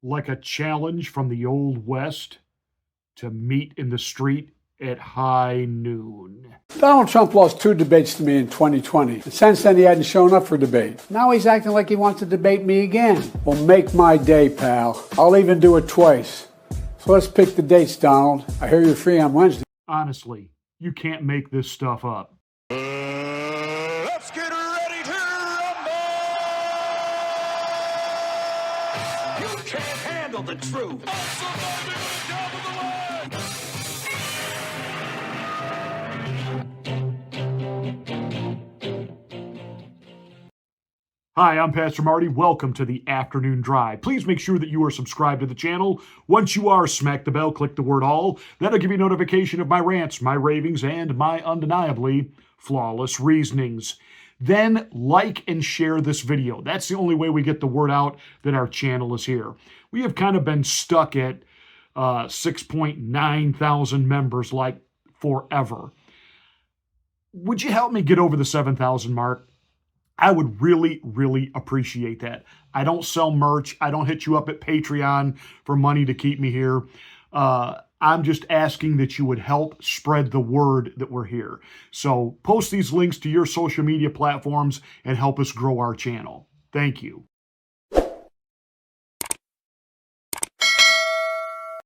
like a challenge from the Old West to meet in the street at high noon. Donald Trump lost 2 debates to me in 2020. And since then, he hadn't shown up for debate. Now he's acting like he wants to debate me again. Well, make my day, pal. I'll even do it twice. So let's pick the dates, Donald. I hear you're free on Wednesday. Honestly, you can't make this stuff up. Let's get ready to rumble! You can't handle the truth. Hi, I'm Pastor Marty. Welcome to the Afternoon Drive. Please make sure that you are subscribed to the channel. Once you are, smack the bell, click the word all. That'll give you notification of my rants, my ravings, and my undeniably flawless reasonings. Then like and share this video. That's the only way we get the word out that our channel is here. We have kind of been stuck at 6.9 thousand members like forever. Would you help me get over the 7,000 mark? I would really, really appreciate that. I don't sell merch. I don't hit you up at Patreon for money to keep me here. I'm just asking that you would help spread the word that we're here. So post these links to your social media platforms and help us grow our channel. Thank you.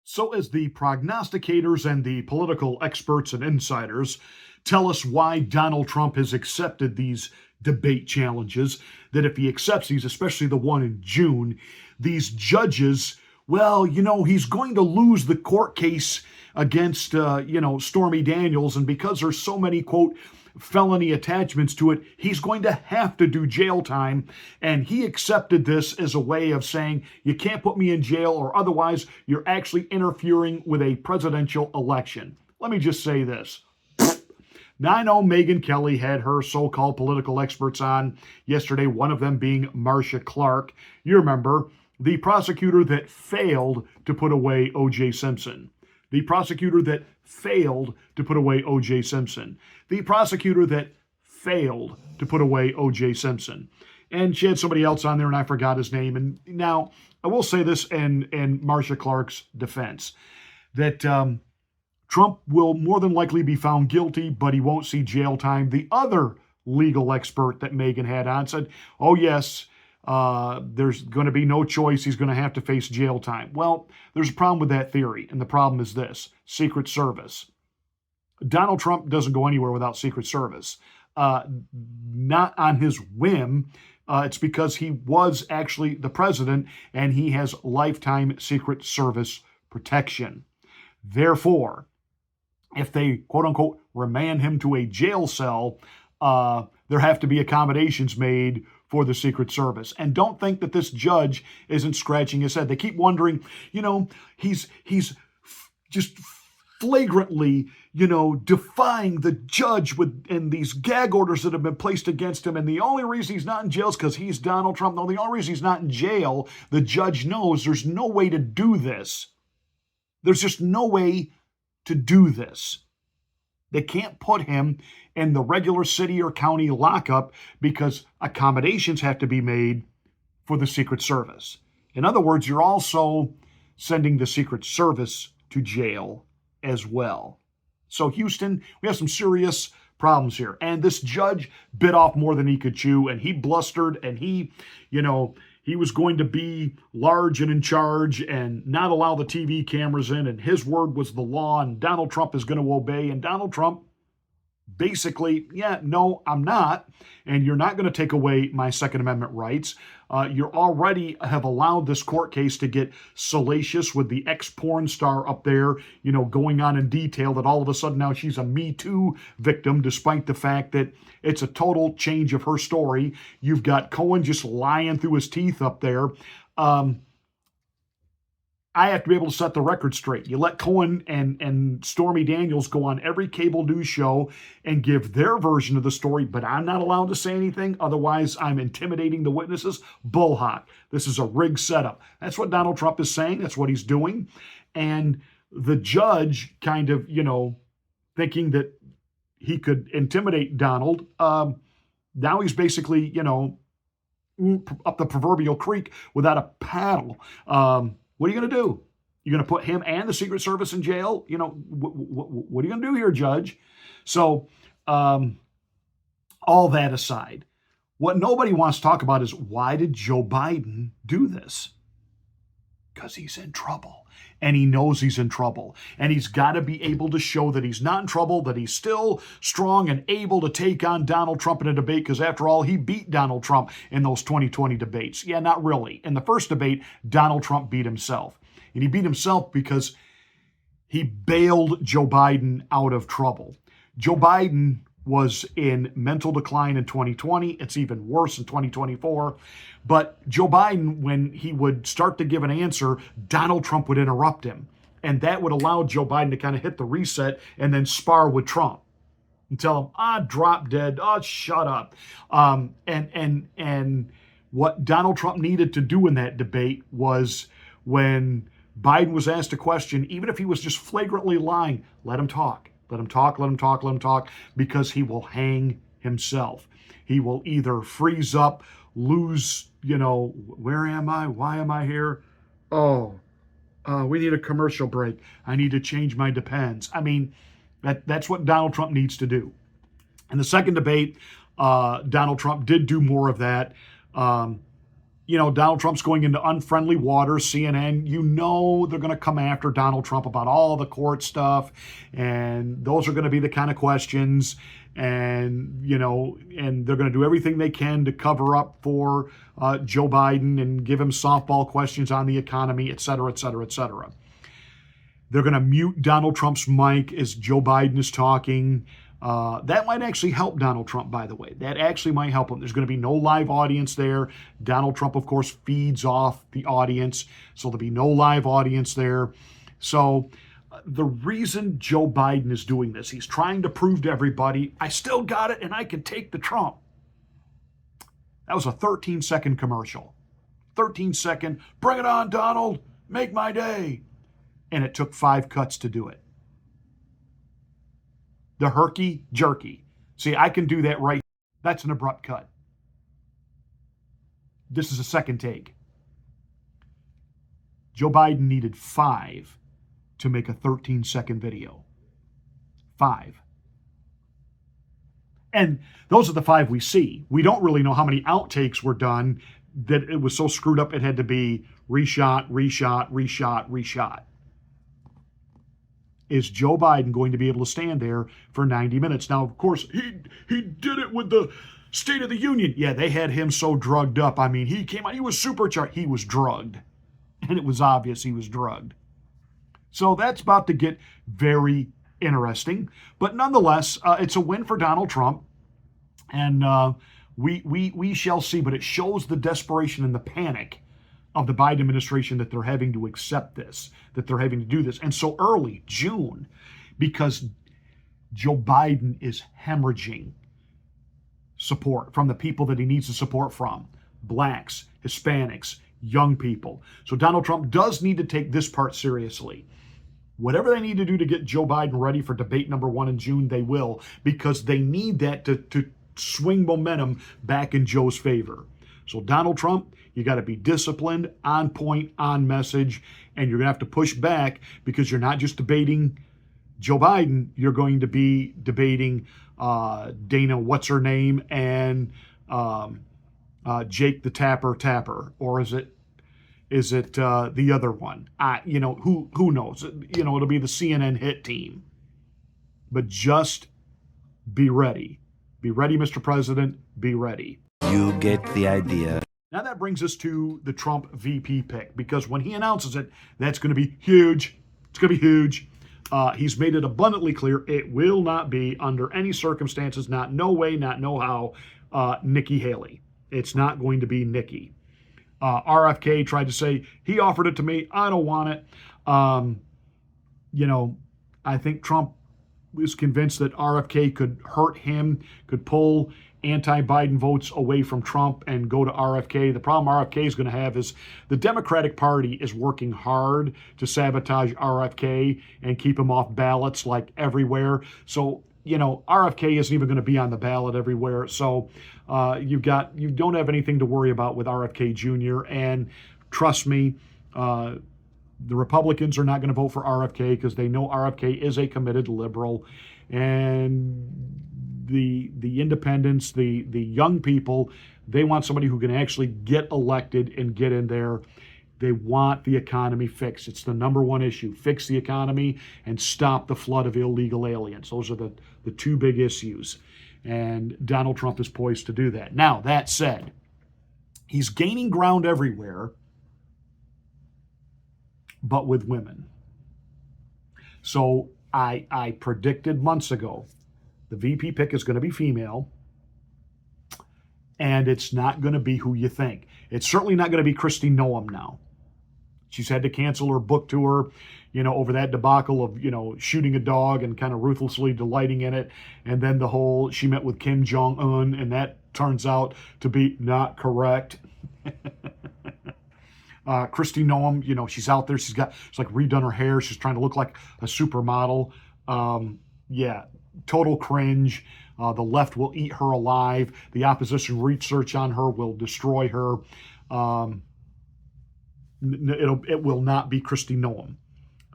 So as the prognosticators and the political experts and insiders tell us why Donald Trump has accepted these debate challenges, that if he accepts these, especially the one in June, these judges, well, he's going to lose the court case against, Stormy Daniels. And because there's so many, quote, felony attachments to it, he's going to have to do jail time. And he accepted this as a way of saying, you can't put me in jail or otherwise you're actually interfering with a presidential election. Let me just say this. Now, I know Megyn Kelly had her so-called political experts on yesterday, one of them being Marcia Clark. You remember, the prosecutor that failed to put away O.J. Simpson. The prosecutor that failed to put away O.J. Simpson. The prosecutor that failed to put away O.J. Simpson. And she had somebody else on there, and I forgot his name. And now, I will say this in Marcia Clark's defense, that Trump will more than likely be found guilty, but he won't see jail time. The other legal expert that Megyn had on said, oh, yes, there's going to be no choice. He's going to have to face jail time. Well, there's a problem with that theory, and the problem is this: Secret Service. Donald Trump doesn't go anywhere without Secret Service. Not on his whim. It's because he was actually the president, and he has lifetime Secret Service protection. Therefore, if they, quote unquote, remand him to a jail cell, there have to be accommodations made for the Secret Service. And don't think that this judge isn't scratching his head. They keep wondering, he's just flagrantly, defying the judge and these gag orders that have been placed against him. And the only reason he's not in jail is because he's Donald Trump. No, the only reason he's not in jail, the judge knows there's no way to do this. There's just no way to do this. They can't put him in the regular city or county lockup because accommodations have to be made for the Secret Service. In other words, you're also sending the Secret Service to jail as well. So Houston, we have some serious problems here. And this judge bit off more than he could chew, and he blustered, and he was going to be large and in charge and not allow the TV cameras in, and his word was the law, and Donald Trump is going to obey. And Donald Trump basically, no, I'm not, and you're not going to take away my Second Amendment rights. You already have allowed this court case to get salacious with the ex-porn star up there, going on in detail that all of a sudden now she's a Me Too victim, despite the fact that it's a total change of her story. You've got Cohen just lying through his teeth up there. I have to be able to set the record straight. You let Cohen and Stormy Daniels go on every cable news show and give their version of the story, but I'm not allowed to say anything. Otherwise, I'm intimidating the witnesses. Bullhawk. This is a rigged setup. That's what Donald Trump is saying. That's what he's doing. And the judge kind of, thinking that he could intimidate Donald. Now he's basically, up the proverbial creek without a paddle. What are you going to do? You're going to put him and the Secret Service in jail? You know, what are you going to do here, Judge? So, all that aside, what nobody wants to talk about is, why did Joe Biden do this? Because he's in trouble. And he knows he's in trouble. And he's got to be able to show that he's not in trouble, that he's still strong and able to take on Donald Trump in a debate, because after all, he beat Donald Trump in those 2020 debates. Yeah, not really. In the first debate, Donald Trump beat himself. And he beat himself because he bailed Joe Biden out of trouble. Joe Biden was in mental decline in 2020. It's even worse in 2024. But Joe Biden, when he would start to give an answer, Donald Trump would interrupt him. And that would allow Joe Biden to kind of hit the reset and then spar with Trump and tell him, drop dead, shut up. And what Donald Trump needed to do in that debate was, when Biden was asked a question, even if he was just flagrantly lying, let him talk. Let him talk, let him talk, let him talk, because he will hang himself. He will either freeze up, lose, where am I? Why am I here? We need a commercial break. I need to change my Depends. I mean, that's what Donald Trump needs to do. In the second debate, Donald Trump did do more of that. Donald Trump's going into unfriendly waters. CNN, they're going to come after Donald Trump about all the court stuff. And those are going to be the kind of questions. And, and they're going to do everything they can to cover up for Joe Biden and give him softball questions on the economy, et cetera, et cetera, et cetera. They're going to mute Donald Trump's mic as Joe Biden is talking. That might actually help Donald Trump, by the way. That actually might help him. There's going to be no live audience there. Donald Trump, of course, feeds off the audience, so there'll be no live audience there. So the reason Joe Biden is doing this, he's trying to prove to everybody, I still got it and I can take the Trump. That was a 13-second commercial. 13-second, bring it on, Donald, make my day. And it took 5 cuts to do it. The herky jerky. See, I can do that right. That's an abrupt cut. This is a second take. Joe Biden needed 5 to make a 13-second video. 5. And those are the 5 we see. We don't really know how many outtakes were done, that it was so screwed up it had to be reshot, reshot, reshot, reshot. Is Joe Biden going to be able to stand there for 90 minutes? Now, of course, he did it with the State of the Union. Yeah, they had him so drugged up. I mean, he came out, he was supercharged. He was drugged. And it was obvious he was drugged. So that's about to get very interesting. But nonetheless, it's a win for Donald Trump. And we shall see. But it shows the desperation and the panic of the Biden administration, that they're having to accept this, that they're having to do this. And so early, June, because Joe Biden is hemorrhaging support from the people that he needs the support from: blacks, Hispanics, young people. So Donald Trump does need to take this part seriously. Whatever they need to do to get Joe Biden ready for debate number 1 in June, they will, because they need that to swing momentum back in Joe's favor. So Donald Trump, you got to be disciplined, on point, on message, and you're going to have to push back, because you're not just debating Joe Biden, you're going to be debating Dana what's-her-name and Jake the Tapper, or is it the other one? Who knows? It'll be the CNN hit team. But just be ready. Be ready, Mr. President. Be ready. You get the idea. Now that brings us to the Trump VP pick, because when he announces it, that's going to be huge. It's going to be huge. He's made it abundantly clear it will not be, under any circumstances, no way, no how, Nikki Haley. It's not going to be Nikki. RFK tried to say, he offered it to me, I don't want it. I think Trump was convinced that RFK could hurt him, could pull anti-Biden votes away from Trump and go to RFK. The problem RFK is going to have is the Democratic Party is working hard to sabotage RFK and keep him off ballots like everywhere. So, RFK isn't even going to be on the ballot everywhere. So you don't have anything to worry about with RFK Jr. And trust me, The Republicans are not going to vote for RFK because they know RFK is a committed liberal, and the independents, the young people, they want somebody who can actually get elected and get in there. They want the economy fixed. It's the number one issue. Fix the economy and stop the flood of illegal aliens. Those are the two big issues. And Donald Trump is poised to do that. Now, that said, he's gaining ground everywhere, but with women. So I predicted months ago the VP pick is going to be female, and it's not going to be who you think. It's certainly not going to be Kristi Noem now. She's had to cancel her book tour, over that debacle of, shooting a dog and kind of ruthlessly delighting in it. And then she met with Kim Jong-un, and that turns out to be not correct. Kristi Noem, she's out there. She's like redone her hair. She's trying to look like a supermodel. Total cringe. The left will eat her alive. The opposition research on her will destroy her. It will not be Kristi Noem.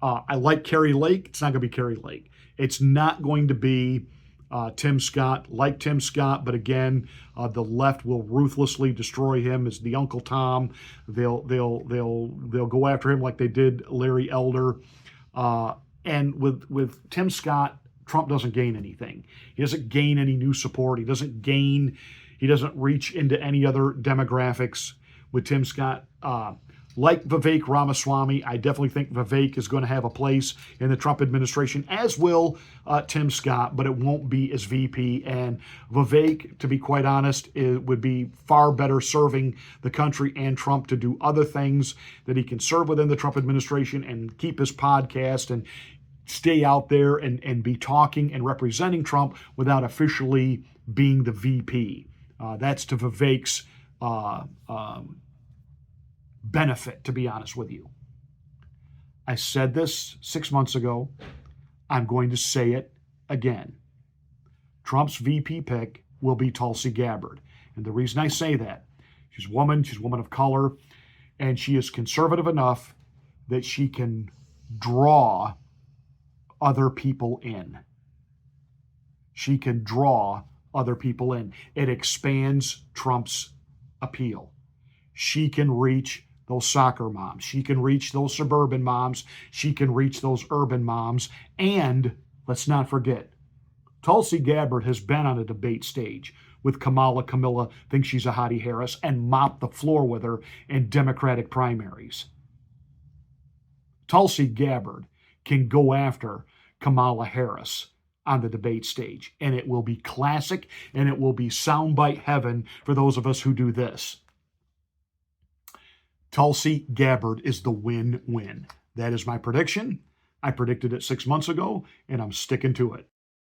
I like Kari Lake. It's not going to be Kari Lake. It's not going to be Tim Scott. Like Tim Scott, but again, the left will ruthlessly destroy him as the Uncle Tom. They'll go after him like they did Larry Elder. And with Tim Scott, Trump doesn't gain anything. He doesn't gain any new support. He doesn't reach into any other demographics with Tim Scott. Like Vivek Ramaswamy, I definitely think Vivek is going to have a place in the Trump administration, as will Tim Scott, but it won't be as VP. And Vivek, to be quite honest, would be far better serving the country and Trump to do other things that he can serve within the Trump administration and keep his podcast and stay out there and be talking and representing Trump without officially being the VP. That's to Vivek's benefit, to be honest with you. I said this 6 months ago. I'm going to say it again. Trump's VP pick will be Tulsi Gabbard. And the reason I say that, she's a woman of color, and she is conservative enough that she can draw other people in. She can draw other people in. It expands Trump's appeal. She can reach those soccer moms. She can reach those suburban moms. She can reach those urban moms. And let's not forget, Tulsi Gabbard has been on a debate stage with Kamala thinks she's a Hottie Harris, and mopped the floor with her in Democratic primaries. Tulsi Gabbard can go after Kamala Harris on the debate stage, and it will be classic, and it will be soundbite heaven for those of us who do this. Tulsi Gabbard is the win-win. That is my prediction. I predicted it 6 months ago, and I'm sticking to it.